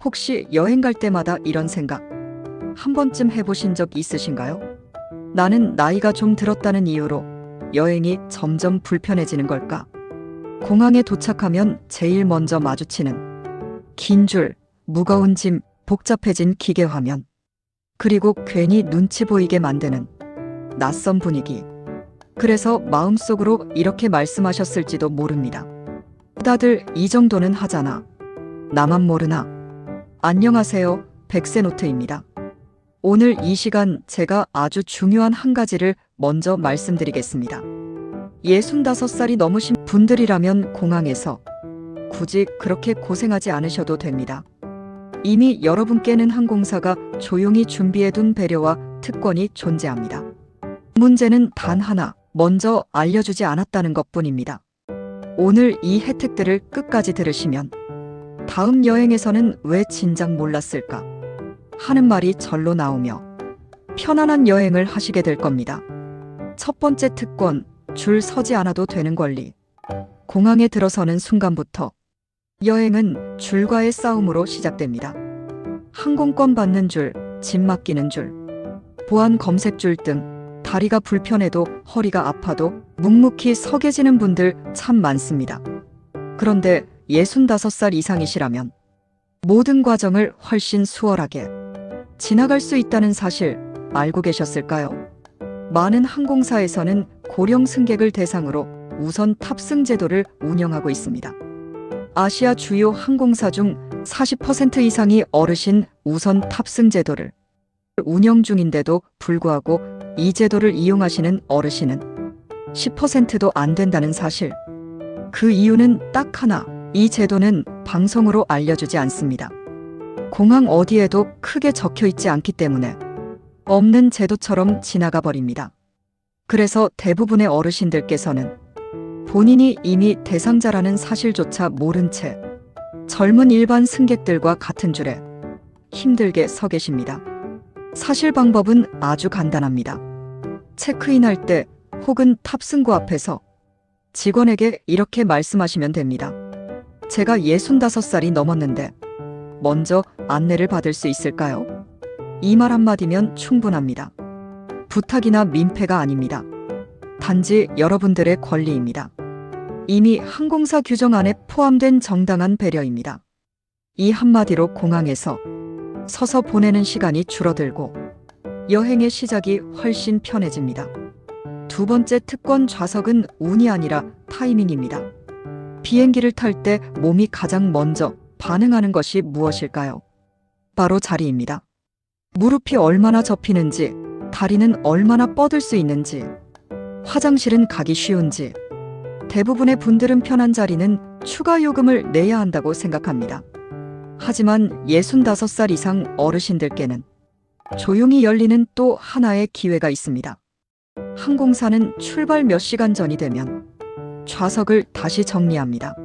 혹시 여행 갈 때마다 이런 생각 한 번쯤 해보신 적 있으신가요? 나는 나이가 좀 들었다는 이유로 여행이 점점 불편해지는 걸까? 공항에 도착하면 제일 먼저 마주치는 긴 줄, 무거운 짐, 복잡해진 기계 화면. 그리고 괜히 눈치 보이게 만드는 낯선 분위기. 그래서 마음속으로 이렇게 말씀하셨을지도 모릅니다. 다들 이 정도는 하잖아. 나만 모르나? 안녕하세요. 백세노트입니다. 오늘 이 시간 제가 아주 중요한 한 가지를 먼저 말씀드리겠습니다. 65살이 넘으신 분들이라면 공항에서 굳이 그렇게 고생하지 않으셔도 됩니다. 이미 여러분께는 항공사가 조용히 준비해둔 배려와 특권이 존재합니다. 문제는 단 하나, 먼저 알려주지 않았다는 것뿐입니다. 오늘 이 혜택들을 끝까지 들으시면 다음 여행에서는 왜 진작 몰랐을까 하는 말이 절로 나오며 편안한 여행을 하시게 될 겁니다. 첫 번째 특권, 줄 서지 않아도 되는 권리. 공항에 들어서는 순간부터 여행은 줄과의 싸움으로 시작됩니다. 항공권 받는 줄, 짐 맡기는 줄, 보안 검색줄 등 다리가 불편해도 허리가 아파도 묵묵히 서 계시는 분들 참 많습니다. 그런데 65살 이상이시라면 모든 과정을 훨씬 수월하게 지나갈 수 있다는 사실 알고 계셨을까요? 많은 항공사에서는 고령 승객을 대상으로 우선 탑승 제도를 운영하고 있습니다. 아시아 주요 항공사 중 40% 이상이 어르신 우선 탑승 제도를 운영 중인데도 불구하고 이 제도를 이용하시는 어르신은 10%도 안 된다는 사실. 그 이유는 딱 하나, 이 제도는 방송으로 알려주지 않습니다. 공항 어디에도 크게 적혀 있지 않기 때문에 없는 제도처럼 지나가 버립니다. 그래서 대부분의 어르신들께서는 본인이 이미 대상자라는 사실조차 모른 채 젊은 일반 승객들과 같은 줄에 힘들게 서 계십니다. 사실 방법은 아주 간단합니다. 체크인할 때 혹은 탑승구 앞에서 직원에게 이렇게 말씀하시면 됩니다. 제가 65살이 넘었는데 먼저 안내를 받을 수 있을까요? 이 말 한마디면 충분합니다. 부탁이나 민폐가 아닙니다. 단지 여러분들의 권리입니다. 이미 항공사 규정 안에 포함된 정당한 배려입니다. 이 한마디로 공항에서 서서 보내는 시간이 줄어들고 여행의 시작이 훨씬 편해집니다. 두 번째 특권, 좌석은 운이 아니라 타이밍입니다. 비행기를 탈 때 몸이 가장 먼저 반응하는 것이 무엇일까요? 바로 자리입니다. 무릎이 얼마나 접히는지, 다리는 얼마나 뻗을 수 있는지, 화장실은 가기 쉬운지, 대부분의 분들은 편한 자리는 추가 요금을 내야 한다고 생각합니다. 하지만 65살 이상 어르신들께는 조용히 열리는 또 하나의 기회가 있습니다. 항공사는 출발 몇 시간 전이 되면 좌석을 다시 정리합니다.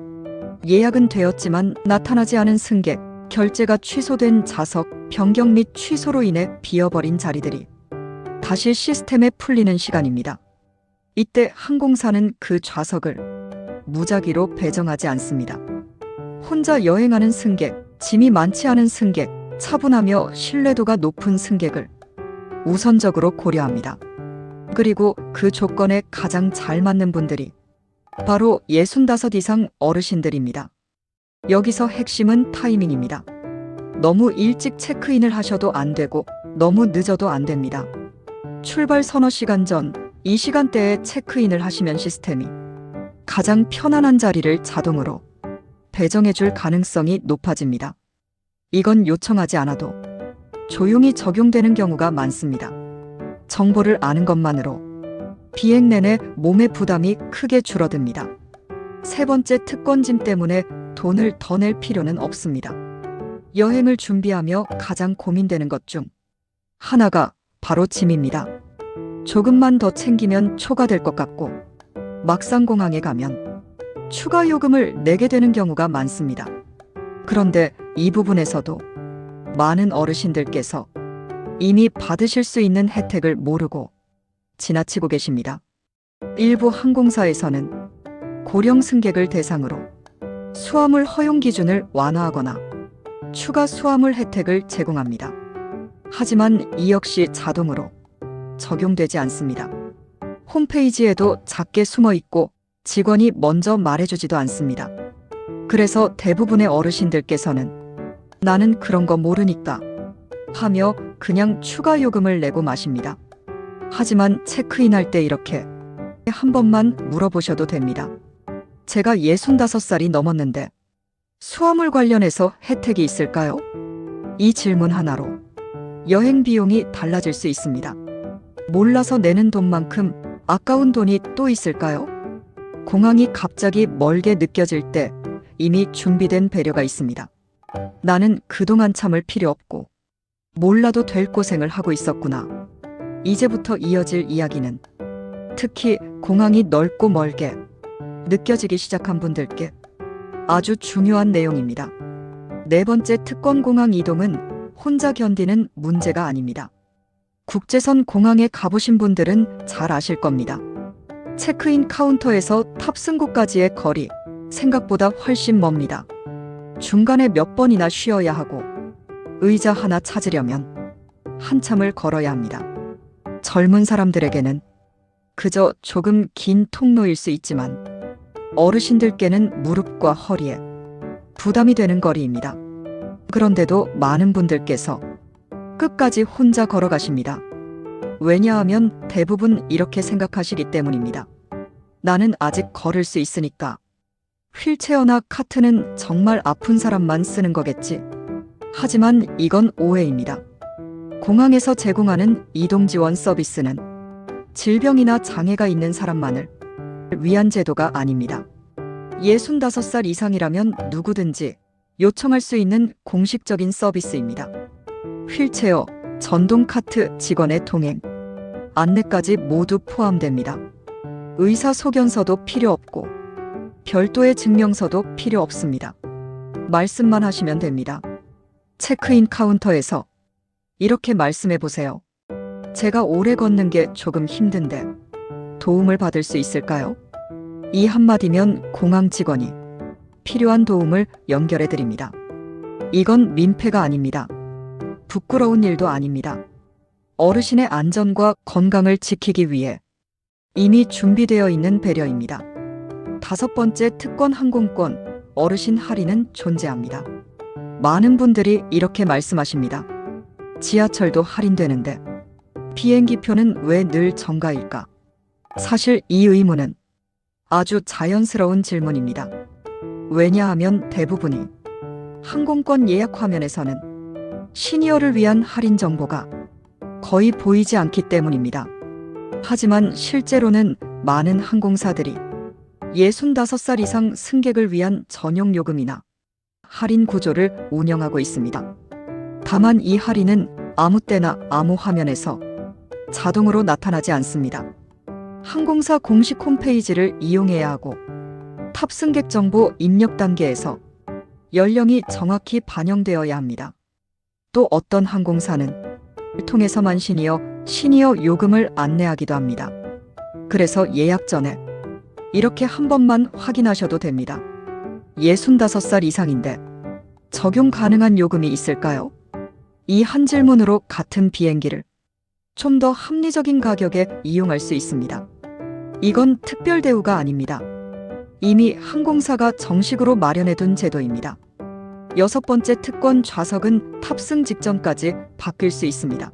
예약은 되었지만 나타나지 않은 승객, 결제가 취소된 좌석, 변경 및 취소로 인해 비어버린 자리들이 다시 시스템에 풀리는 시간입니다. 이때 항공사는 그 좌석을 무작위로 배정하지 않습니다. 혼자 여행하는 승객, 짐이 많지 않은 승객, 차분하며 신뢰도가 높은 승객을 우선적으로 고려합니다. 그리고 그 조건에 가장 잘 맞는 분들이 바로 65 이상 어르신들입니다. 여기서 핵심은 타이밍입니다. 너무 일찍 체크인을 하셔도 안 되고 너무 늦어도 안 됩니다. 출발 서너 시간 전, 이 시간대에 체크인을 하시면 시스템이 가장 편안한 자리를 자동으로 배정해 줄 가능성이 높아집니다. 이건 요청하지 않아도 조용히 적용되는 경우가 많습니다. 정보를 아는 것만으로 비행 내내 몸의 부담이 크게 줄어듭니다. 세 번째 특권, 짐 때문에 돈을 더 낼 필요는 없습니다. 여행을 준비하며 가장 고민되는 것 중 하나가 바로 짐입니다. 조금만 더 챙기면 초과될 것 같고 막상 공항에 가면 추가 요금을 내게 되는 경우가 많습니다. 그런데 이 부분에서도 많은 어르신들께서 이미 받으실 수 있는 혜택을 모르고 지나치고 계십니다. 일부 항공사에서는 고령 승객을 대상으로 수화물 허용 기준을 완화하거나 추가 수화물 혜택을 제공합니다. 하지만 이 역시 자동으로 적용되지 않습니다. 홈페이지에도 작게 숨어 있고 직원이 먼저 말해주지도 않습니다. 그래서 대부분의 어르신들께서는 나는 그런 거 모르니까 하며 그냥 추가 요금을 내고 마십니다. 하지만 체크인할 때 이렇게 한 번만 물어보셔도 됩니다. 제가 65살이 넘었는데 수화물 관련해서 혜택이 있을까요? 이 질문 하나로 여행 비용이 달라질 수 있습니다. 몰라서 내는 돈만큼 아까운 돈이 또 있을까요? 공항이 갑자기 멀게 느껴질 때 이미 준비된 배려가 있습니다. 나는 그동안 참을 필요 없고 몰라도 될 고생을 하고 있었구나. 이제부터 이어질 이야기는 특히 공항이 넓고 멀게 느껴지기 시작한 분들께 아주 중요한 내용입니다. 네 번째, 특권 공항 이동은 혼자 견디는 문제가 아닙니다. 국제선 공항에 가보신 분들은 잘 아실 겁니다. 체크인 카운터에서 탑승구까지의 거리 생각보다 훨씬 멉니다. 중간에 몇 번이나 쉬어야 하고 의자 하나 찾으려면 한참을 걸어야 합니다. 젊은 사람들에게는 그저 조금 긴 통로일 수 있지만 어르신들께는 무릎과 허리에 부담이 되는 거리입니다. 그런데도 많은 분들께서 끝까지 혼자 걸어가십니다. 왜냐하면 대부분 이렇게 생각하시기 때문입니다. 나는 아직 걸을 수 있으니까. 휠체어나 카트는 정말 아픈 사람만 쓰는 거겠지. 하지만 이건 오해입니다. 공항에서 제공하는 이동지원 서비스는 질병이나 장애가 있는 사람만을 위한 제도가 아닙니다. 65살 이상이라면 누구든지 요청할 수 있는 공식적인 서비스입니다. 휠체어, 전동카트 직원의 동행, 안내까지 모두 포함됩니다. 의사소견서도 필요 없고 별도의 증명서도 필요 없습니다. 말씀만 하시면 됩니다. 체크인 카운터에서 이렇게 말씀해 보세요. 제가 오래 걷는 게 조금 힘든데 도움을 받을 수 있을까요? 이 한마디면 공항 직원이 필요한 도움을 연결해 드립니다. 이건 민폐가 아닙니다. 부끄러운 일도 아닙니다. 어르신의 안전과 건강을 지키기 위해 이미 준비되어 있는 배려입니다. 다섯 번째, 특권 항공권, 어르신 할인은 존재합니다. 많은 분들이 이렇게 말씀하십니다. 지하철도 할인되는데 비행기표는 왜 늘 정가일까? 사실 이 의문은 아주 자연스러운 질문입니다. 왜냐하면 대부분이 항공권 예약 화면에서는 시니어를 위한 할인 정보가 거의 보이지 않기 때문입니다. 하지만 실제로는 많은 항공사들이 65살 이상 승객을 위한 전용 요금이나 할인 구조를 운영하고 있습니다. 다만 이 할인은 아무 때나 아무 화면에서 자동으로 나타나지 않습니다. 항공사 공식 홈페이지를 이용해야 하고 탑승객 정보 입력 단계에서 연령이 정확히 반영되어야 합니다. 또 어떤 항공사는 통해서만 시니어 요금을 안내하기도 합니다. 그래서 예약 전에 이렇게 한 번만 확인하셔도 됩니다. 65살 이상인데 적용 가능한 요금이 있을까요? 이 한 질문으로 같은 비행기를 좀 더 합리적인 가격에 이용할 수 있습니다. 이건 특별 대우가 아닙니다. 이미 항공사가 정식으로 마련해둔 제도입니다. 여섯 번째, 특권 좌석은 탑승 직전까지 바뀔 수 있습니다.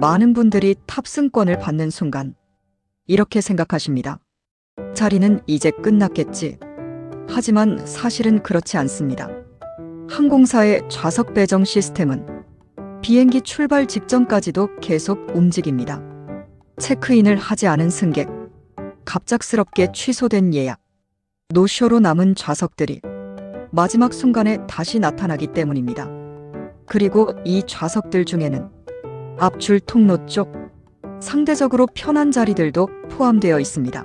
많은 분들이 탑승권을 받는 순간 이렇게 생각하십니다. 자리는 이제 끝났겠지. 하지만 사실은 그렇지 않습니다. 항공사의 좌석 배정 시스템은 비행기 출발 직전까지도 계속 움직입니다. 체크인을 하지 않은 승객, 갑작스럽게 취소된 예약, 노쇼로 남은 좌석들이 마지막 순간에 다시 나타나기 때문입니다. 그리고 이 좌석들 중에는 앞줄 통로 쪽 상대적으로 편한 자리들도 포함되어 있습니다.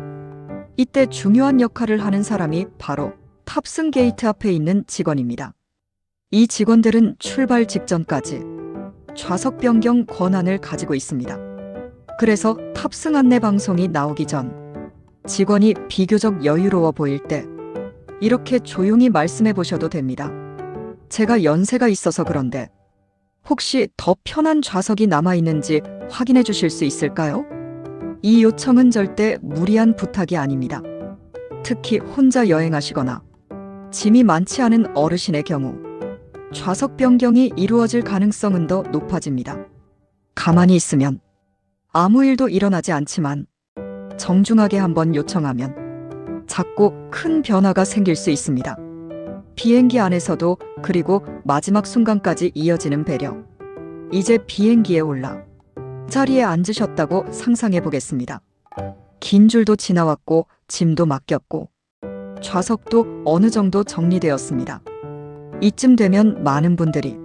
이때 중요한 역할을 하는 사람이 바로 탑승 게이트 앞에 있는 직원입니다. 이 직원들은 출발 직전까지 좌석 변경 권한을 가지고 있습니다. 그래서 탑승 안내 방송이 나오기 전 직원이 비교적 여유로워 보일 때 이렇게 조용히 말씀해 보셔도 됩니다. 제가 연세가 있어서 그런데 혹시 더 편한 좌석이 남아있는지 확인해 주실 수 있을까요? 이 요청은 절대 무리한 부탁이 아닙니다. 특히 혼자 여행하시거나 짐이 많지 않은 어르신의 경우 좌석 변경이 이루어질 가능성은 더 높아집니다. 가만히 있으면 아무 일도 일어나지 않지만 정중하게 한번 요청하면 작고 큰 변화가 생길 수 있습니다. 비행기 안에서도 그리고 마지막 순간까지 이어지는 배려. 이제 비행기에 올라 자리에 앉으셨다고 상상해 보겠습니다. 긴 줄도 지나왔고 짐도 맡겼고 좌석도 어느 정도 정리되었습니다. 이쯤 되면 많은 분들이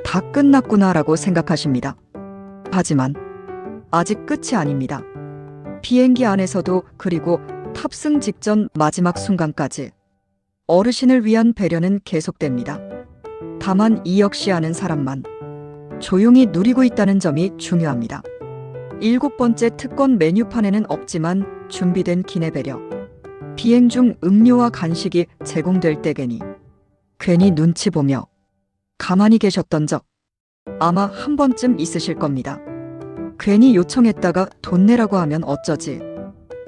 다 끝났구나라고 생각하십니다. 하지만 아직 끝이 아닙니다. 비행기 안에서도 그리고 탑승 직전 마지막 순간까지 어르신을 위한 배려는 계속됩니다. 다만 이 역시 아는 사람만 조용히 누리고 있다는 점이 중요합니다. 7번째 특권 메뉴판에는 없지만 준비된 기내 배려. 비행 중 음료와 간식이 제공될 때겠니 괜히 눈치 보며 가만히 계셨던 적 아마 한 번쯤 있으실 겁니다. 괜히 요청했다가 돈 내라고 하면 어쩌지?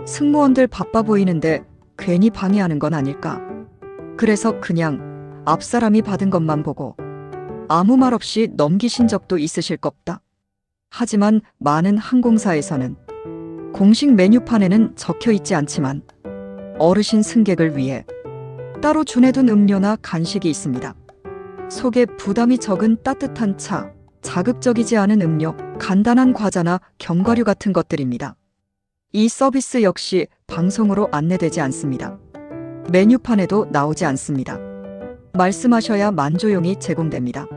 승무원들 바빠 보이는데 괜히 방해하는 건 아닐까? 그래서 그냥 앞사람이 받은 것만 보고 아무 말 없이 넘기신 적도 있으실 겁다. 하지만 많은 항공사에서는 공식 메뉴판에는 적혀 있지 않지만 어르신 승객을 위해 따로 준해둔 음료나 간식이 있습니다. 속에 부담이 적은 따뜻한 차, 자극적이지 않은 음료, 간단한 과자나 견과류 같은 것들입니다. 이 서비스 역시 방송으로 안내되지 않습니다. 메뉴판에도 나오지 않습니다. 말씀하셔야 만조용이 제공됩니다.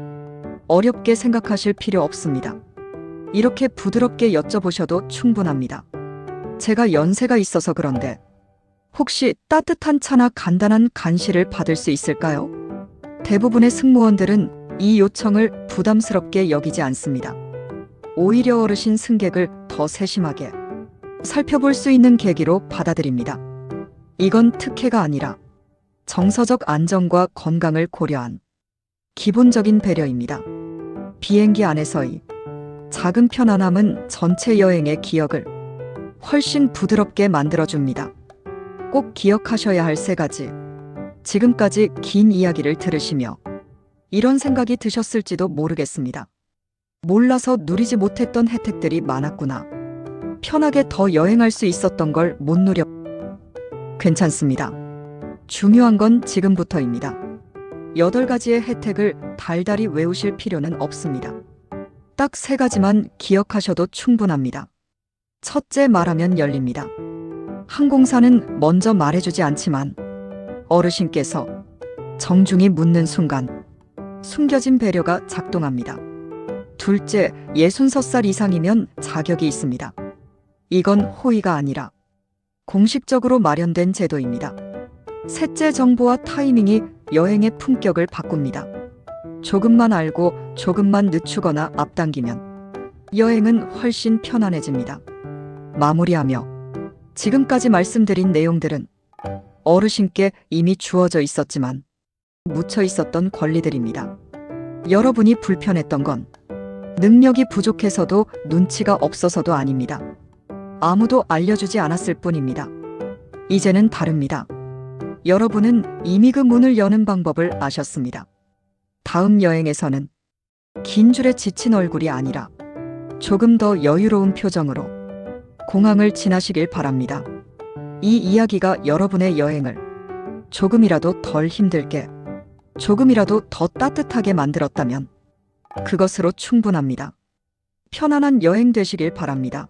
어렵게 생각하실 필요 없습니다. 이렇게 부드럽게 여쭤보셔도 충분합니다. 제가 연세가 있어서 그런데 혹시 따뜻한 차나 간단한 간식을 받을 수 있을까요? 대부분의 승무원들은 이 요청을 부담스럽게 여기지 않습니다. 오히려 어르신 승객을 더 세심하게 살펴볼 수 있는 계기로 받아들입니다. 이건 특혜가 아니라 정서적 안정과 건강을 고려한 기본적인 배려입니다. 비행기 안에서의 작은 편안함은 전체 여행의 기억을 훨씬 부드럽게 만들어줍니다. 꼭 기억하셔야 할 3가지. 지금까지 긴 이야기를 들으시며 이런 생각이 드셨을지도 모르겠습니다. 몰라서 누리지 못했던 혜택들이 많았구나. 편하게 더 여행할 수 있었던 걸 못 누려. 괜찮습니다. 중요한 건 지금부터입니다. 8가지의 혜택을 달달이 외우실 필요는 없습니다. 딱 3가지만 기억하셔도 충분합니다. 첫째, 말하면 열립니다. 항공사는 먼저 말해주지 않지만 어르신께서 정중히 묻는 순간 숨겨진 배려가 작동합니다. 둘째, 66살 이상이면 자격이 있습니다. 이건 호의가 아니라 공식적으로 마련된 제도입니다. 셋째, 정보와 타이밍이 여행의 품격을 바꿉니다. 조금만 알고 조금만 늦추거나 앞당기면 여행은 훨씬 편안해집니다. 마무리하며 지금까지 말씀드린 내용들은 어르신께 이미 주어져 있었지만 묻혀 있었던 권리들입니다. 여러분이 불편했던 건 능력이 부족해서도 눈치가 없어서도 아닙니다. 아무도 알려주지 않았을 뿐입니다. 이제는 다릅니다. 여러분은 이미 그 문을 여는 방법을 아셨습니다. 다음 여행에서는 긴 줄에 지친 얼굴이 아니라 조금 더 여유로운 표정으로 공항을 지나시길 바랍니다. 이 이야기가 여러분의 여행을 조금이라도 덜 힘들게, 조금이라도 더 따뜻하게 만들었다면 그것으로 충분합니다. 편안한 여행 되시길 바랍니다.